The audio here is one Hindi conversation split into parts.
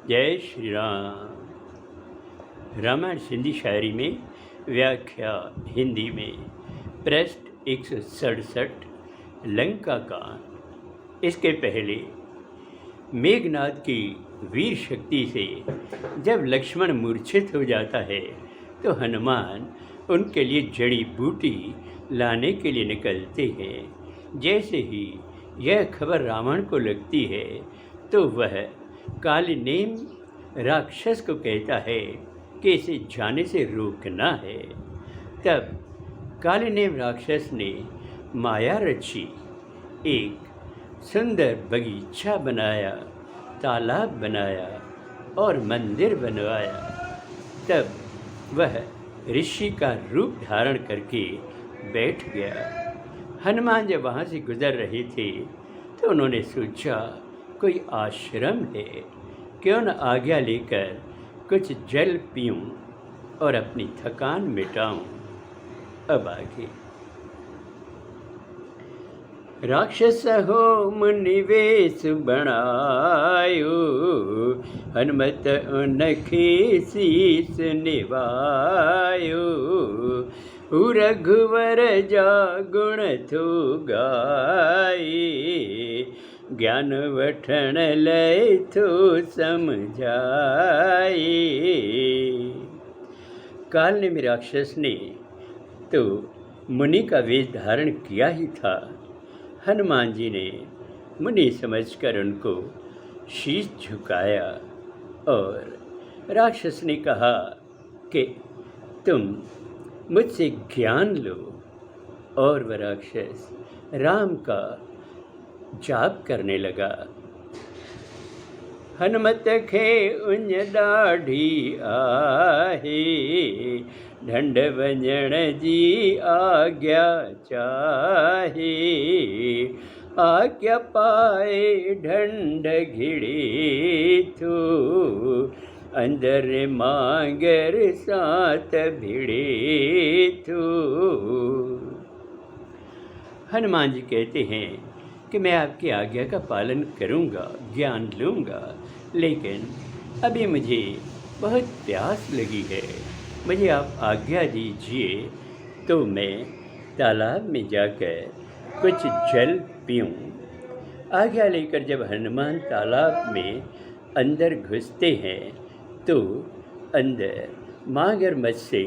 जय श्री राम। रामायण सिंधी शायरी में व्याख्या हिंदी में पृष्ठ 167 लंका कांड। इसके पहले मेघनाद की वीर शक्ति से जब लक्ष्मण मूर्छित हो जाता है तो हनुमान उनके लिए जड़ी बूटी लाने के लिए निकलते हैं। जैसे ही यह खबर रावण को लगती है तो वह कालनेम राक्षस को कहता है कि इसे जाने से रोकना है। तब कालनेम राक्षस ने माया रची, एक सुंदर बगीचा बनाया, तालाब बनाया और मंदिर बनवाया। तब वह ऋषि का रूप धारण करके बैठ गया। हनुमान जब वहाँ से गुजर रहे थे तो उन्होंने सोचा कोई आश्रम है, क्यों न आज्ञा लेकर कुछ जल पीऊं और अपनी थकान मिटाऊं। अब आगे। राक्षस हो मुनिवेश बनायो, हनुमत उनके शीस निवायो। रघुवर जा गुण थो गाए, ज्ञान वठन लय थो समझाए। कालनेमी में राक्षस ने तो मुनि का वेश धारण किया ही था। हनुमान जी ने मुनि समझकर उनको शीश झुकाया और राक्षस ने कहा कि तुम मुझसे ज्ञान लो। और वह राक्षस राम का जाप करने लगा। हनुमत खे उञ दाढ़ी आहे, ढंड वंजण जी आज्ञा चाहे। आज्ञा पाए ढंड घिड़े थो, अंदर मांगर सात भिड़े थो। हनुमान जी कहते हैं कि मैं आपकी आज्ञा का पालन करूंगा, ज्ञान लूंगा, लेकिन अभी मुझे बहुत प्यास लगी है। मुझे आप आज्ञा दीजिए तो मैं तालाब में जाकर कुछ जल पीऊं। आज्ञा लेकर जब हनुमान तालाब में अंदर घुसते हैं तो अंदर मगरमच्छ से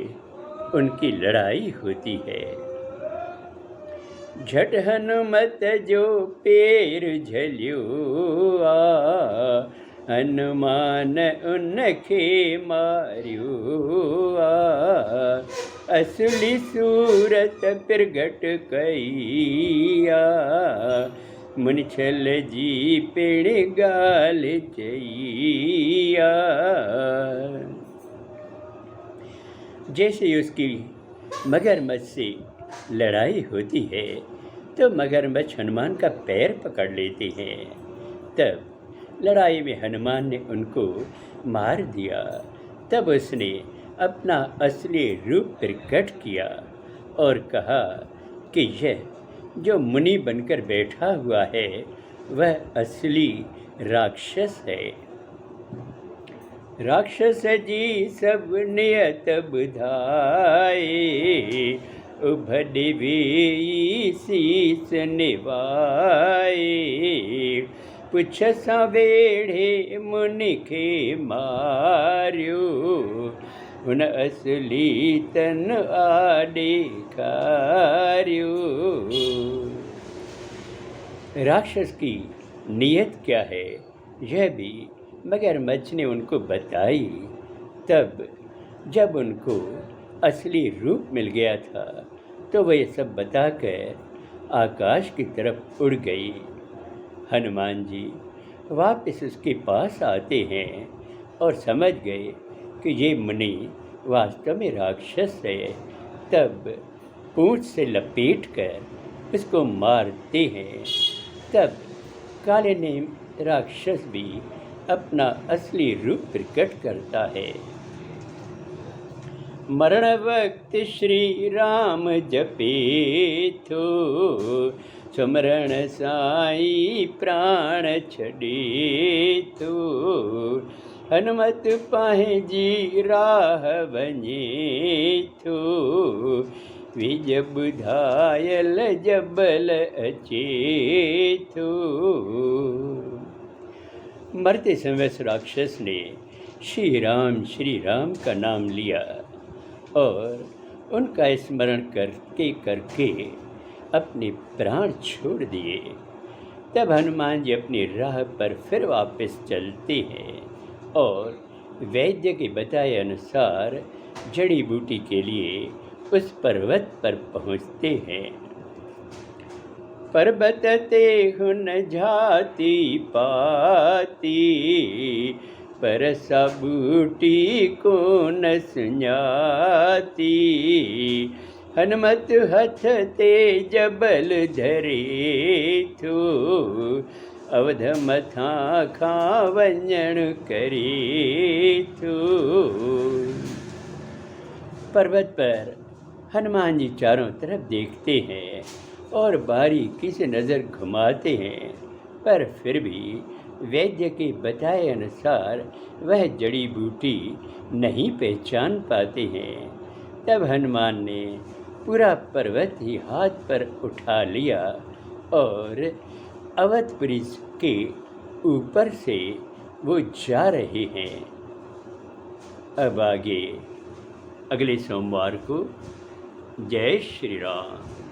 उनकी लड़ाई होती है। झट हनुमत जो पैर झलियो आ, हनुमान उनखे मारियो आ। असली सूरत प्रगट कईया, मुनिछल जी पेड़ गाल जइया। जैसे ही उसकी मगरमच्छ से लड़ाई होती है तो मगरमच्छ हनुमान का पैर पकड़ लेते हैं। तब लड़ाई में हनुमान ने उनको मार दिया। तब उसने अपना असली रूप प्रकट किया और कहा कि यह जो मुनि बनकर बैठा हुआ है वह असली राक्षस है। राक्षस जी सब नियत बुधाए, उभडिवी शीस निवाए। पुछ सवेढ़े मुनि के मारियो, उन असली तन आडे खारियो। राक्षस की नियत क्या है यह भी मगरमच्छ ने उनको बताई। तब जब उनको असली रूप मिल गया था तो वह सब बताकर आकाश की तरफ उड़ गई। हनुमान जी वापस उसके पास आते हैं और समझ गए कि ये मुनि वास्तव में राक्षस है। तब पूंछ से लपेटकर उसको मारते हैं। तब कालनेम राक्षस भी अपना असली रूप प्रकट करता है। मरण वक्त श्री राम जपे थो, सुमरण साई प्राण छड़े थो। हनुमत पाहे जी राह वञे थो, विज ॿुधायल जबल अचे थो। मरते समय उस राक्षस ने श्री राम का नाम लिया और उनका स्मरण करके करके अपने प्राण छोड़ दिए। तब हनुमान जी अपनी राह पर फिर वापस चलते हैं और वैद्य के बताए अनुसार जड़ी बूटी के लिए उस पर्वत पर पहुँचते हैं। पर्वत ते हुन झाती पाती, परसा बूटी को न सुञाती। हनुमत हथ ते जबल धरे थो, अवध मथां खां वञण करे थो। पर्वत पर हनुमान जी चारों तरफ देखते हैं और बारीकी से नज़र घुमाते हैं, पर फिर भी वैद्य के बताए अनुसार वह जड़ी बूटी नहीं पहचान पाते हैं। तब हनुमान ने पूरा पर्वत ही हाथ पर उठा लिया और अवधपुरी के ऊपर से वो जा रहे हैं। अब आगे अगले सोमवार को। जय श्री राम।